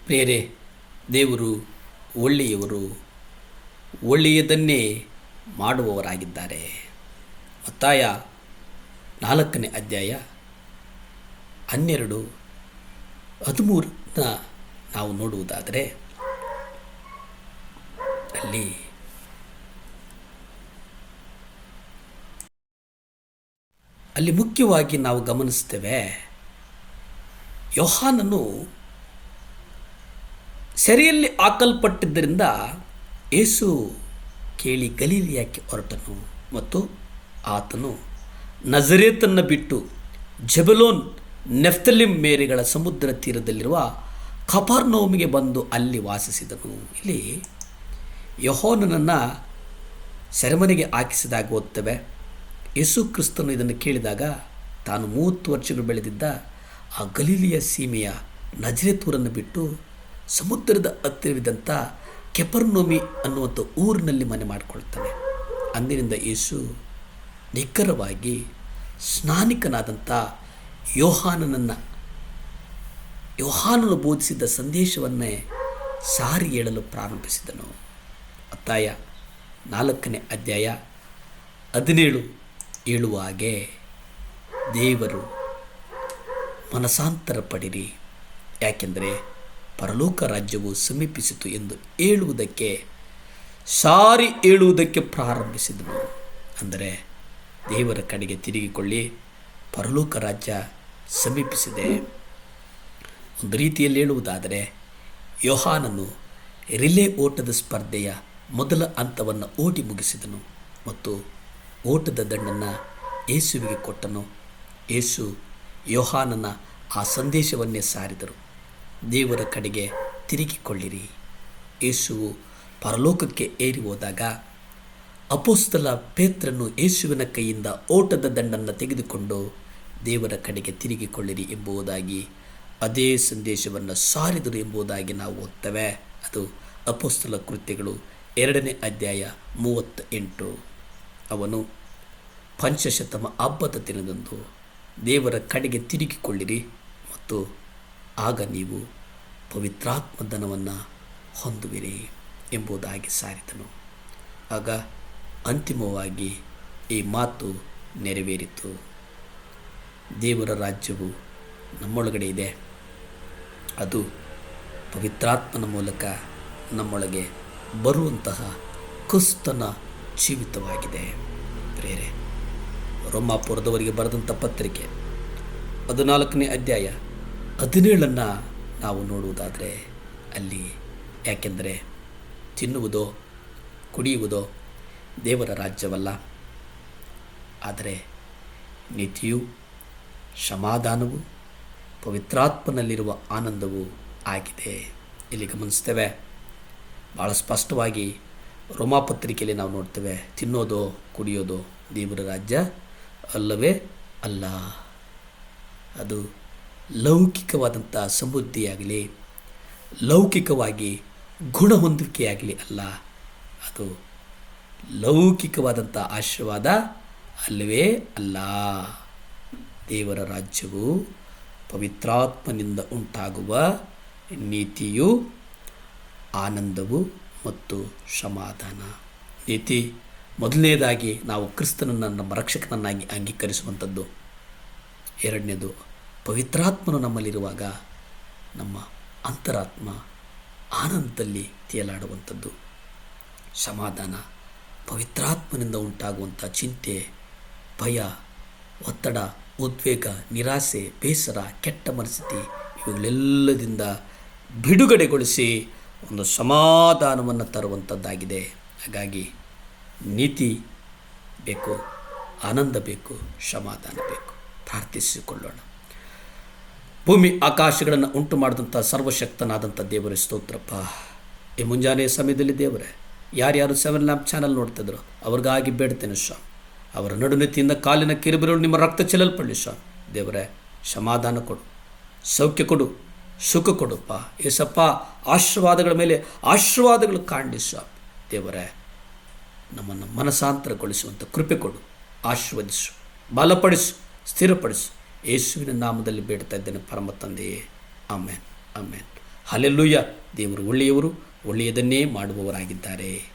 ಪ್ರಿಯರೇ, ದೇವರು ಒಳ್ಳೆಯವರು, ಒಳ್ಳೆಯದನ್ನೇ ಮಾಡುವವರಾಗಿದ್ದಾರೆ. ಮತ್ತಾಯ 4ನೇ ಅಧ್ಯಾಯ 12-13 ನಾವು ನೋಡುವುದಾದರೆ ಅಲ್ಲಿ ಮುಖ್ಯವಾಗಿ ನಾವು ಗಮನಿಸ್ತೇವೆ, ಯೋಹಾನನು ಸೆರೆಯಲ್ಲಿ ಹಾಕಲ್ಪಟ್ಟಿದ್ದರಿಂದ ಯೇಸು ಕೇಳಿ ಗಲಿಲಾಯಕ್ಕೆ ಹೊರಟನು ಮತ್ತು ಆತನು ನಜರೇತನ್ನು ಬಿಟ್ಟು ಜೆಬುಲೂನ್ ನೆಫ್ತಲಿಮ್ ಮೇರೆಗಳ ಸಮುದ್ರ ತೀರದಲ್ಲಿರುವ ಕಪರ್ನೌಮಿಗೆ ಬಂದು ಅಲ್ಲಿ ವಾಸಿಸಿದನು. ಇಲ್ಲಿ ಯೋಹಾನನನ್ನು ಸೆರೆಮನೆಗೆ ಹಾಕಿಸಿದಾಗ ಓದ್ತೇವೆ, ಯೇಸು ಕ್ರಿಸ್ತನು ಇದನ್ನು ಕೇಳಿದಾಗ ತಾನು 30 ವರ್ಷಗಳು ಬೆಳೆದಿದ್ದ ಆ ಗಲಿಲಿಯ ಸೀಮೆಯ ನಜರೇತೂರನ್ನು ಬಿಟ್ಟು ಸಮುದ್ರದ ಹತ್ತಿರವಿದ್ದಂಥ ಕೆಪರ್ನೌಮಿ ಅನ್ನುವಂಥ ಊರಿನಲ್ಲಿ ಮನೆ ಮಾಡಿಕೊಳ್ತಾನೆ. ಅಂದಿನಿಂದ ಯೇಸು ನಿಖರವಾಗಿ ಸ್ನಾನಿಕನಾದಂಥ ಯೋಹಾನನು ಬೋಧಿಸಿದ್ದ ಸಂದೇಶವನ್ನೇ ಸಾರಿ ಹೇಳಲು ಪ್ರಾರಂಭಿಸಿದನು. ಮತ್ತಾಯ 4ನೇ ಅಧ್ಯಾಯ 17 ಹೇಳುವ ಹಾಗೆ, ದೇವರು ಮನಸಾಂತರ ಪಡಿರಿ, ಯಾಕೆಂದರೆ ಪರಲೋಕ ರಾಜ್ಯವು ಸಮೀಪಿಸಿತು ಎಂದು ಹೇಳುವುದಕ್ಕೆ ಪ್ರಾರಂಭಿಸಿದನು. ಅಂದರೆ ದೇವರ ಕಡೆಗೆ ತಿರುಗಿಕೊಳ್ಳಿ, ಪರಲೋಕ ರಾಜ್ಯ ಸಮೀಪಿಸಿದೆ. ಒಂದು ರೀತಿಯಲ್ಲಿ ಹೇಳುವುದಾದರೆ, ಯೋಹಾನನು ರಿಲೇ ಓಟದ ಸ್ಪರ್ಧೆಯ ಮೊದಲ ಹಂತವನ್ನು ಓಡಿ ಮುಗಿಸಿದನು ಮತ್ತು ಓಟದ ದಂಡನ್ನು ಯೇಸುವಿಗೆ ಕೊಟ್ಟನು. ಯೇಸು ಯೋಹಾನನ ಆ ಸಂದೇಶವನ್ನೇ ಸಾರಿದರು, ದೇವರ ಕಡೆಗೆ ತಿರುಗಿಕೊಳ್ಳಿರಿ. ಯೇಸುವು ಪರಲೋಕಕ್ಕೆ ಏರಿ ಹೋದಾಗ ಅಪೊಸ್ತಲ ಪೇತ್ರನು ಯೇಸುವಿನ ಕೈಯಿಂದ ಓಟದ ದಂಡನ್ನು ತೆಗೆದುಕೊಂಡು ದೇವರ ಕಡೆಗೆ ತಿರುಗಿಕೊಳ್ಳಿರಿ ಎಂಬುದಾಗಿ ಅದೇ ಸಂದೇಶವನ್ನು ಸಾರಿದರು ಎಂಬುದಾಗಿ ನಾವು ಓದ್ತೇವೆ. ಅದು ಅಪೊಸ್ತಲ ಕೃತ್ಯಗಳು 2ನೇ ಅಧ್ಯಾಯ 38. ಅವನು ಪಂಚಶತಮ ಹಬ್ಬದ ದಿನದಂದು ದೇವರ ಕಡೆಗೆ ತಿರುಗಿಕೊಳ್ಳಿರಿ ಮತ್ತು ಆಗ ನೀವು ಪವಿತ್ರಾತ್ಮಧನವನ್ನು ಹೊಂದುವಿರಿ ಎಂಬುದಾಗಿ ಸಾರಿದನು. ಆಗ ಅಂತಿಮವಾಗಿ ಈ ಮಾತು ನೆರವೇರಿತು. ದೇವರ ರಾಜ್ಯವು ನಮ್ಮೊಳಗಡೆ ಇದೆ, ಅದು ಪವಿತ್ರಾತ್ಮನ ಮೂಲಕ ನಮ್ಮೊಳಗೆ ಬರುವಂತಹ ಕ್ರಿಸ್ತನ ಜೀವಿತವಾಗಿದೆ. ಪ್ರಿಯರೇ, ರೋಮಾಪುರದವರಿಗೆ ಬರೆದಂಥ ಪತ್ರಿಕೆ 14ನೇ ಅಧ್ಯಾಯ 17 ನಾವು ನೋಡುವುದಾದರೆ ಅಲ್ಲಿ, ಯಾಕೆಂದರೆ ತಿನ್ನುವುದೋ ಕುಡಿಯುವುದೋ ದೇವರ ರಾಜ್ಯವಲ್ಲ, ಆದರೆ ನೀತಿಯು ಸಮಾಧಾನವು ಪವಿತ್ರಾತ್ಮನಲ್ಲಿರುವ ಆನಂದವೂ ಆಗಿದೆ. ಇಲ್ಲಿ ಗಮನಿಸ್ತೇವೆ, ಭಾಳ ಸ್ಪಷ್ಟವಾಗಿ ರೋಮಾಪತ್ರಿಕೆಯಲ್ಲಿ ನಾವು ನೋಡ್ತೇವೆ, ತಿನ್ನೋದೋ ಕುಡಿಯೋದೋ ದೇವರ ರಾಜ್ಯ ಅಲ್ಲವೇ ಅಲ್ಲ. ಅದು ಲೌಕಿಕವಾದಂಥ ಸಮೃದ್ಧಿಯಾಗಲಿ, ಲೌಕಿಕವಾಗಿ ಗುಣ ಹೊಂದಿಕೆಯಾಗಲಿ ಅಲ್ಲ, ಅದು ಲೌಕಿಕವಾದಂಥ ಆಶೀರ್ವಾದ ಅಲ್ಲವೇ ಅಲ್ಲ. ದೇವರ ರಾಜ್ಯವು ಪವಿತ್ರಾತ್ಮನಿಂದ ಉಂಟಾಗುವ ನೀತಿಯು, ಆನಂದವು ಮತ್ತು ಸಮಾಧಾನ. ನೀತಿ ಮೊದಲನೇದಾಗಿ ನಾವು ಕ್ರಿಸ್ತನನ್ನು ನಮ್ಮ ರಕ್ಷಕನನ್ನಾಗಿ ಅಂಗೀಕರಿಸುವಂಥದ್ದು. ಎರಡನೇದು, ಪವಿತ್ರಾತ್ಮನು ನಮ್ಮಲ್ಲಿರುವಾಗ ನಮ್ಮ ಅಂತರಾತ್ಮ ಆನಂದದಲ್ಲಿ ತೇಲಾಡುವಂಥದ್ದು. ಸಮಾಧಾನ ಪವಿತ್ರಾತ್ಮನಿಂದ ಉಂಟಾಗುವಂಥ ಚಿಂತೆ, ಭಯ, ಒತ್ತಡ, ಉದ್ವೇಗ, ನಿರಾಸೆ, ಬೇಸರ, ಕೆಟ್ಟ ಮನಸ್ಥಿತಿ ಇವುಗಳೆಲ್ಲದಿಂದ ಬಿಡುಗಡೆಗೊಳಿಸಿ ಒಂದು ಸಮಾಧಾನವನ್ನು ತರುವಂಥದ್ದಾಗಿದೆ. ಹಾಗಾಗಿ ನೀತಿ ಬೇಕು, ಆನಂದ ಬೇಕು, ಸಮಾಧಾನ ಬೇಕು. ಪ್ರಾರ್ಥಿಸಿಕೊಳ್ಳೋಣ. ಭೂಮಿ ಆಕಾಶಗಳನ್ನು ಉಂಟು ಮಾಡಿದಂಥ ಸರ್ವಶಕ್ತನಾದಂಥ ದೇವರೇ ಸ್ತೋತ್ರಪ್ಪ. ಈ ಮುಂಜಾನೆ ಸಮಯದಲ್ಲಿ ದೇವರೇ, ಯಾರ್ಯಾರು 7 ಲ್ಯಾಂಪ್ ಚಾನಲ್ ನೋಡ್ತಿದ್ರು ಅವ್ರಿಗಾಗಿ ಬೇಡ್ತೇನೆ ಸ್ವಾಮಿ. ಅವರ ನಡುನೆತ್ತಿಯಿಂದ ಕಾಲಿನ ಕಿರುಬೆರಳು ನಿಮ್ಮ ರಕ್ತ ಚೆಲ್ಲಲ್ಪಡಲಿ ಸ್ವಾಮಿ. ದೇವರೇ, ಸಮಾಧಾನ ಕೊಡು, ಸೌಖ್ಯ ಕೊಡು, ಸುಖ ಕೊಡುಪ್ಪ. ಏಸಪ್ಪ, ಆಶೀರ್ವಾದಗಳ ಮೇಲೆ ಆಶೀರ್ವಾದಗಳು ಕಾಣಲಿ ಸ್ವಾಮಿ. ದೇವರೇ, ನಮ್ಮನ್ನು ಮನಸಾಂತರಗೊಳಿಸುವಂಥ ಕೃಪೆ ಕೊಡು, ಆಶೀರ್ವದಿಸು, ಬಲಪಡಿಸು, ಸ್ಥಿರಪಡಿಸು. ಯೇಸುವಿನ ನಾಮದಲ್ಲಿ ಬೇಡ್ತಾ ಇದ್ದೇನೆ ಪರಮ ತಂದೆಯೇ, ಆಮೇನ್, ಆಮೇನ್. ಹಲ್ಲೆಲೂಯ. ದೇವರು ಒಳ್ಳೆಯವರು, ಒಳ್ಳೆಯದನ್ನೇ ಮಾಡುವವರಾಗಿದ್ದಾರೆ.